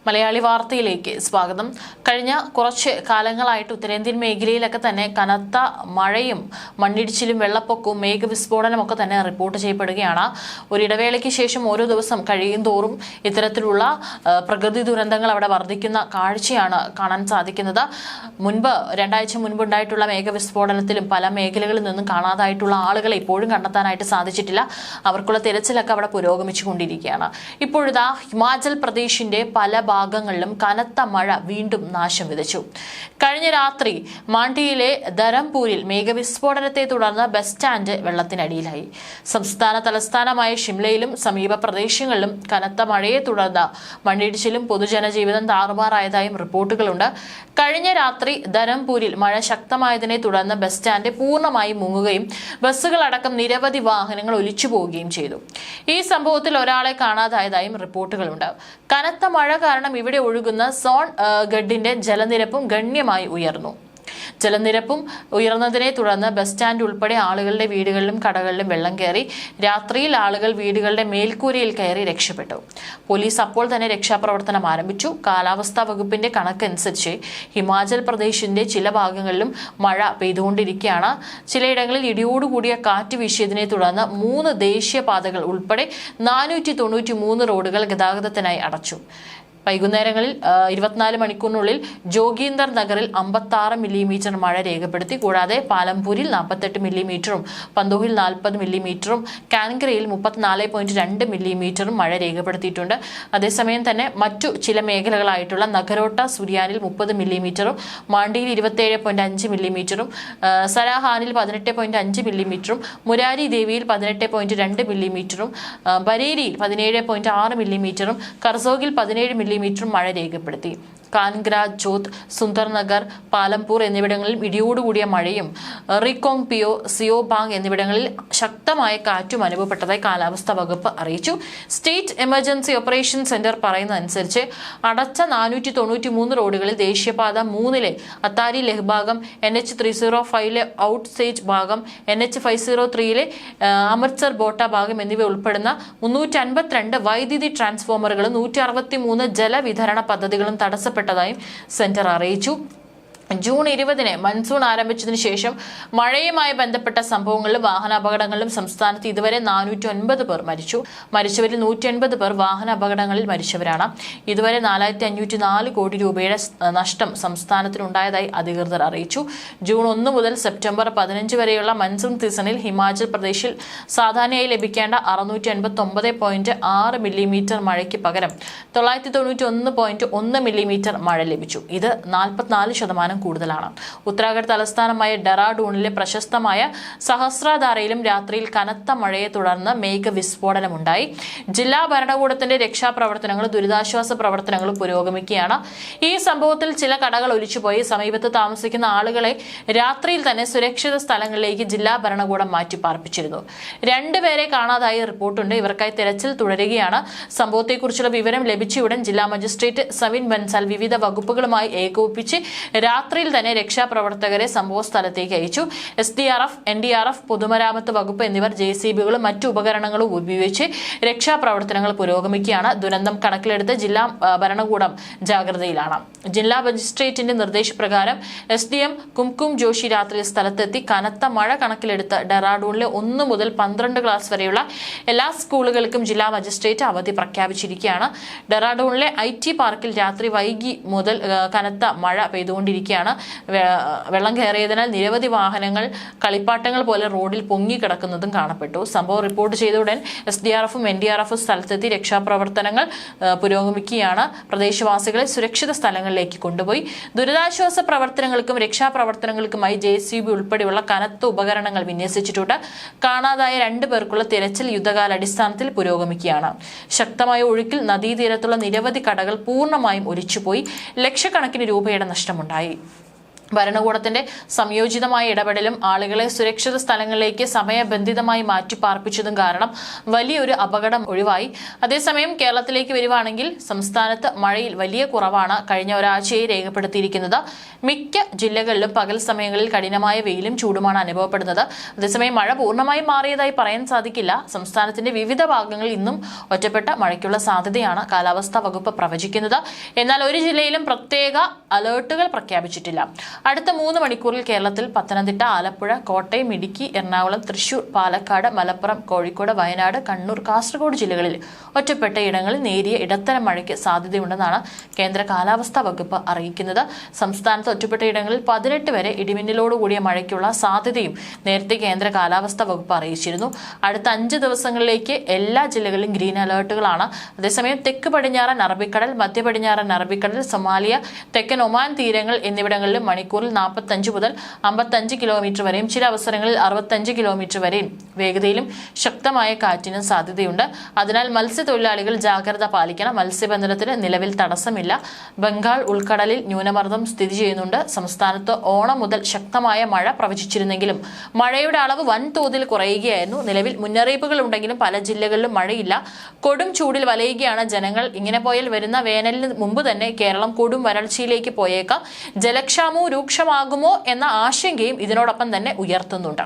മലയാളി വാർത്തയിലേക്ക് സ്വാഗതം. കഴിഞ്ഞ കുറച്ച് കാലങ്ങളായിട്ട് ഉത്തരേന്ത്യൻ മേഖലയിലൊക്കെ തന്നെ കനത്ത മഴയും മണ്ണിടിച്ചിലും വെള്ളപ്പൊക്കവും മേഘവിസ്ഫോടനമൊക്കെ തന്നെ റിപ്പോർട്ട് ചെയ്യപ്പെടുകയാണ്. ഒരിടവേളയ്ക്ക് ശേഷം ഓരോ ദിവസം കഴിയും തോറും ഇത്തരത്തിലുള്ള പ്രകൃതി ദുരന്തങ്ങൾ അവിടെ വർദ്ധിക്കുന്ന കാഴ്ചയാണ് കാണാൻ സാധിക്കുന്നത്. രണ്ടാഴ്ച മുൻപുണ്ടായിട്ടുള്ള മേഘവിസ്ഫോടനത്തിലും പല മേഖലകളിൽ നിന്നും കാണാതായിട്ടുള്ള ആളുകളെ ഇപ്പോഴും കണ്ടെത്താനായിട്ട് സാധിച്ചിട്ടില്ല. അവർക്കുള്ള തിരച്ചിലൊക്കെ അവിടെ പുരോഗമിച്ചുകൊണ്ടിരിക്കുകയാണ്. ഇപ്പോഴിതാ ഹിമാചൽ പ്രദേശിന്റെ പല ഭാഗങ്ങളിലും കനത്ത മഴ വീണ്ടും നാശം വിതച്ചു. കഴിഞ്ഞ രാത്രി മാണ്ഡിയിലെ ധരംപൂരിൽ മേഘവിസ്ഫോടനത്തെ തുടർന്ന് ബസ് സ്റ്റാൻഡ് വെള്ളത്തിനടിയിലായി. സംസ്ഥാന തലസ്ഥാനമായ ഷിംലയിലും സമീപ പ്രദേശങ്ങളിലും കനത്ത മഴയെ തുടർന്ന് മണ്ണിടിച്ചിലും പൊതുജനജീവിതം താറുമാറായതായും റിപ്പോർട്ടുകളുണ്ട്. കഴിഞ്ഞ രാത്രി ധരംപൂരിൽ മഴ ശക്തമായതിനെ തുടർന്ന് ബസ് സ്റ്റാൻഡ് പൂർണ്ണമായും മുങ്ങുകയും ബസ്സുകളടക്കം നിരവധി വാഹനങ്ങൾ ഒലിച്ചു പോവുകയും ചെയ്തു. ഈ സംഭവത്തിൽ ഒരാളെ കാണാതായതായും റിപ്പോർട്ടുകളുണ്ട്. കനത്ത മഴ കാരണം ഇവിടെ ഒഴുകുന്ന സോൺ ഗഡിന്റെ ജലനിരപ്പും ഗണ്യമായി ഉയർന്നു. ജലനിരപ്പും ഉയർന്നതിനെ തുടർന്ന് ബസ് സ്റ്റാൻഡ് ഉൾപ്പെടെ ആളുകളുടെ വീടുകളിലും കടകളിലും വെള്ളം കയറി. രാത്രിയിൽ ആളുകൾ വീടുകളുടെ മേൽക്കൂരയിൽ കയറി രക്ഷപ്പെട്ടു. പോലീസ് അപ്പോൾ തന്നെ രക്ഷാപ്രവർത്തനം ആരംഭിച്ചു. കാലാവസ്ഥാ വകുപ്പിന്റെ കണക്കനുസരിച്ച് ഹിമാചൽ പ്രദേശിന്റെ ചില ഭാഗങ്ങളിലും മഴ പെയ്തുകൊണ്ടിരിക്കുകയാണ്. ചിലയിടങ്ങളിൽ ഇടിയോടുകൂടിയ കാറ്റ് വീശിയതിനെ തുടർന്ന് 3 ദേശീയപാതകൾ ഉൾപ്പെടെ 493 റോഡുകൾ ഗതാഗതത്തിനായി അടച്ചു. വൈകുന്നേരങ്ങളിൽ 24 മണിക്കൂറിനുള്ളിൽ ജോഗീന്ദർ നഗറിൽ 56 മില്ലിമീറ്റർ മഴ രേഖപ്പെടുത്തി. കൂടാതെ പാലംപൂരിൽ 48 മില്ലിമീറ്ററും പന്തോഹിൽ 40 മില്ലിമീറ്ററും കാൻഗ്രയിൽ 34.2 മില്ലിമീറ്ററും മഴ രേഖപ്പെടുത്തിയിട്ടുണ്ട്. അതേസമയം തന്നെ മറ്റു ചില മേഖലകളായിട്ടുള്ള നഗരോട്ട സുരിയാനിൽ 30 മില്ലിമീറ്ററും മാണ്ഡിയിൽ 27.5 മില്ലിമീറ്ററും സരാഹാനിൽ 18.5 മില്ലിമീറ്ററും മുരാരി ദേവിയിൽ 18.2 മില്ലിമീറ്ററും ബരേലിയിൽ 17.6 മില്ലിമീറ്ററും കർസോഗിൽ 17 മില്ലിമീറ്ററും മഴ രേഖപ്പെടുത്തി. കാൻഗ്ര, ജോത്, സുന്ദർനഗർ, പാലംപൂർ എന്നിവിടങ്ങളിൽ ഇടിയോടുകൂടിയ മഴയും റിക്കോങ് പിയോ, സിയോബാങ് എന്നിവിടങ്ങളിൽ ശക്തമായ കാറ്റും അനുഭവപ്പെട്ടതായി കാലാവസ്ഥാ വകുപ്പ് അറിയിച്ചു. സ്റ്റേറ്റ് എമർജൻസി ഓപ്പറേഷൻ സെന്റർ പറയുന്നതനുസരിച്ച് അടച്ച 493 റോഡുകളിൽ ദേശീയപാത 3-ലെ അത്താരി ലെഹ് ഭാഗം, NH 305-ലെ ഔട്ട് സേജ് ഭാഗം, NH 503-ലെ അമൃത്സർ ബോട്ട ഭാഗം എന്നിവ ഉൾപ്പെടുന്ന 352 വൈദ്യുതി ട്രാൻസ്ഫോമറുകളും 163 ജലവിതരണ പദ്ധതികളും തടസ്സപ്പെട്ടതായും സെന്റർ അറിയിച്ചു. ജൂൺ 20-ന് മൺസൂൺ ആരംഭിച്ചതിനു ശേഷം മഴയുമായി ബന്ധപ്പെട്ട സംഭവങ്ങളിലും വാഹനാപകടങ്ങളിലും സംസ്ഥാനത്ത് ഇതുവരെ 409 പേർ മരിച്ചു. മരിച്ചവരിൽ 180 പേർ വാഹന അപകടങ്ങളിൽ മരിച്ചവരാണ്. ഇതുവരെ 4504 കോടി രൂപയുടെ നഷ്ടം സംസ്ഥാനത്തിനുണ്ടായതായി അധികൃതർ അറിയിച്ചു. ജൂൺ 1 മുതൽ സെപ്റ്റംബർ 15 വരെയുള്ള മൺസൂൺ സീസണിൽ ഹിമാചൽ പ്രദേശിൽ സാധാരണയായി ലഭിക്കേണ്ട 659.6 മില്ലിമീറ്റർ മഴയ്ക്ക് പകരം 991.1 മില്ലിമീറ്റർ മഴ ലഭിച്ചു. ഇത് 44% കൂടുതലാണ്. ഉത്തരാഖണ്ഡ് തലസ്ഥാനമായ ഡെറാഡൂണിലെ പ്രശസ്തമായ സഹസ്രധാരയിലും രാത്രിയിൽ കനത്ത മഴയെ തുടർന്ന് മേഘവിസ്ഫോടനമുണ്ടായി. ജില്ലാ ഭരണകൂടത്തിന്റെ രക്ഷാപ്രവർത്തനങ്ങളും ദുരിതാശ്വാസ പ്രവർത്തനങ്ങളും പുരോഗമിക്കുകയാണ്. ഈ സംഭവത്തിൽ ചില കടകൾ ഒലിച്ചുപോയി. സമീപത്ത് താമസിക്കുന്ന ആളുകളെ രാത്രിയിൽ തന്നെ സുരക്ഷിത സ്ഥലങ്ങളിലേക്ക് ജില്ലാ ഭരണകൂടം മാറ്റിപ്പാർപ്പിച്ചിരുന്നു. 2 പേരെ കാണാതായി റിപ്പോർട്ടുണ്ട്. ഇവർക്കായി തെരച്ചിൽ തുടരുകയാണ്. സംഭവത്തെക്കുറിച്ചുള്ള വിവരം ലഭിച്ചയുടൻ ജില്ലാ മജിസ്ട്രേറ്റ് സവിൻ ബൻസാൽ വിവിധ വകുപ്പുകളുമായി ഏകോപിപ്പിച്ച് രാത്രിയിൽ തന്നെ രക്ഷാപ്രവർത്തകരെ സംഭവ സ്ഥലത്തേക്ക് അയച്ചു. SDRF, NDRF, പൊതുമരാമത്ത് വകുപ്പ് എന്നിവർ JCBകളും മറ്റു ഉപകരണങ്ങളും ഉപയോഗിച്ച് രക്ഷാപ്രവർത്തനങ്ങൾ പുരോഗമിക്കുകയാണ്. ദുരന്തം കണക്കിലെടുത്ത് ജില്ലാ ഭരണകൂടം ജാഗ്രതയിലാണ്. ജില്ലാ മജിസ്ട്രേറ്റിന്റെ നിർദ്ദേശപ്രകാരം SDM കുംകും ജോഷി രാത്രി സ്ഥലത്തെത്തി കനത്ത മഴ കണക്കിലെടുത്ത് ഡെറാഡൂണിലെ 1 മുതൽ 12 ക്ലാസ് വരെയുള്ള എല്ലാ സ്കൂളുകൾക്കും ജില്ലാ മജിസ്ട്രേറ്റ് അവധി പ്രഖ്യാപിച്ചിരിക്കുകയാണ്. ഡെറാഡൂണിലെ IT പാർക്കിൽ രാത്രി വൈകി മുതൽ കനത്ത മഴ പെയ്തുകൊണ്ടിരിക്കുകയാണ്. വെള്ളം കയറിയതിനാൽ നിരവധി വാഹനങ്ങൾ കളിപ്പാട്ടങ്ങൾ പോലെ റോഡിൽ പൊങ്ങിക്കിടക്കുന്നതും കാണപ്പെട്ടു. സംഭവം റിപ്പോർട്ട് ചെയ്ത ഉടൻ SDRFും NDRFും സ്ഥലത്തെത്തി രക്ഷാപ്രവർത്തനങ്ങൾ പുരോഗമിക്കുകയാണ്. പ്രദേശവാസികളെ സുരക്ഷിത സ്ഥലങ്ങളിലേക്ക് കൊണ്ടുപോയി. ദുരിതാശ്വാസ പ്രവർത്തനങ്ങൾക്കും രക്ഷാപ്രവർത്തനങ്ങൾക്കുമായി JCB ഉൾപ്പെടെയുള്ള കനത്ത ഉപകരണങ്ങൾ വിന്യസിച്ചിട്ടുണ്ട്. കാണാതായ 2 പേർക്കുള്ള തിരച്ചിൽ യുദ്ധകാലാടിസ്ഥാനത്തിൽ പുരോഗമിക്കുകയാണ്. ശക്തമായ ഒഴുക്കിൽ നദീതീരത്തുള്ള നിരവധി കടകൾ പൂർണ്ണമായും ഒലിച്ചുപോയി. ലക്ഷക്കണക്കിന് രൂപയുടെ നഷ്ടമുണ്ടായി. ഭരണകൂടത്തിന്റെ സംയോജിതമായ ഇടപെടലും ആളുകളെ സുരക്ഷിത സ്ഥലങ്ങളിലേക്ക് സമയബന്ധിതമായി മാറ്റിപ്പാർപ്പിച്ചതും കാരണം വലിയൊരു അപകടം ഒഴിവായി. അതേസമയം കേരളത്തിലേക്ക് വരുവാണെങ്കിൽ സംസ്ഥാനത്ത് മഴയിൽ വലിയ കുറവാണ് കഴിഞ്ഞ ഒരാഴ്ചയായി രേഖപ്പെടുത്തിയിരിക്കുന്നത്. മിക്ക ജില്ലകളിലും പകൽ സമയങ്ങളിൽ കഠിനമായ വെയിലും ചൂടുമാണ് അനുഭവപ്പെടുന്നത്. അതേസമയം മഴ പൂർണ്ണമായും മാറിയതായി പറയാൻ സാധിക്കില്ല. സംസ്ഥാനത്തിന്റെ വിവിധ ഭാഗങ്ങളിൽ ഇന്നും ഒറ്റപ്പെട്ട മഴയ്ക്കുള്ള സാധ്യതയാണ് കാലാവസ്ഥാ വകുപ്പ് പ്രവചിക്കുന്നത്. എന്നാൽ ഒരു ജില്ലയിലും പ്രത്യേക അലേർട്ടുകൾ പ്രഖ്യാപിച്ചിട്ടില്ല. അടുത്ത 3 മണിക്കൂറിൽ കേരളത്തിൽ പത്തനംതിട്ട, ആലപ്പുഴ, കോട്ടയം, ഇടുക്കി, എറണാകുളം, തൃശൂർ, പാലക്കാട്, മലപ്പുറം, കോഴിക്കോട്, വയനാട്, കണ്ണൂർ, കാസർഗോഡ് ജില്ലകളിൽ ഒറ്റപ്പെട്ട ഇടങ്ങളിൽ നേരിയ ഇടത്തരം മഴയ്ക്ക് സാധ്യതയുണ്ടെന്നാണ് കേന്ദ്ര കാലാവസ്ഥാ വകുപ്പ് അറിയിക്കുന്നത്. സംസ്ഥാനത്ത് ഒറ്റപ്പെട്ട ഇടങ്ങളിൽ 18 വരെ ഇടിമിന്നലോടുകൂടിയ മഴയ്ക്കുള്ള സാധ്യതയും നേരത്തെ കേന്ദ്ര കാലാവസ്ഥാ വകുപ്പ് അറിയിച്ചിരുന്നു. അടുത്ത 5 ദിവസങ്ങളിലേക്ക് എല്ലാ ജില്ലകളിലും ഗ്രീൻ അലേർട്ടുകളാണ്. അതേസമയം തെക്ക് പടിഞ്ഞാറൻ അറബിക്കടൽ, മധ്യ പടിഞ്ഞാറൻ അറബിക്കടൽ, സൊമാലിയ, തെക്കൻ ഒമാൻ തീരങ്ങൾ എന്നിവിടങ്ങളിലും മണിക്കൂറിൽ 45 മുതൽ 55 കിലോമീറ്റർ വരെയും ചില അവസരങ്ങളിൽ 65 കിലോമീറ്റർ വരെയും വേഗതയിലും ശക്തമായ കാറ്റിനും സാധ്യതയുണ്ട്. അതിനാൽ മത്സ്യത്തൊഴിലാളികൾ ജാഗ്രത പാലിക്കണം. മത്സ്യബന്ധനത്തിന് നിലവിൽ തടസ്സമില്ല. ബംഗാൾ ഉൾക്കടലിൽ ന്യൂനമർദ്ദം സ്ഥിതി ചെയ്യുന്നുണ്ട്. സംസ്ഥാനത്ത് ഓണം മുതൽ ശക്തമായ മഴ പ്രവചിച്ചിരുന്നെങ്കിലും മഴയുടെ അളവ് വൻതോതിൽ കുറയുകയായിരുന്നു. നിലവിൽ മുന്നറിയിപ്പുകൾ ഉണ്ടെങ്കിലും പല ജില്ലകളിലും മഴയില്ല. കൊടും ചൂടിൽ വലയുകയാണ് ജനങ്ങൾ. ഇങ്ങനെ പോയാൽ വരുന്ന വേനലിന് മുമ്പ് തന്നെ കേരളം കൊടും വരൾച്ചയിലേക്ക് പോയേക്കാം. ജലക്ഷാമവും രൂക്ഷമാകുമോ എന്ന ആശങ്കയും ഇതിനോടൊപ്പം തന്നെ ഉയർത്തുന്നുണ്ട്.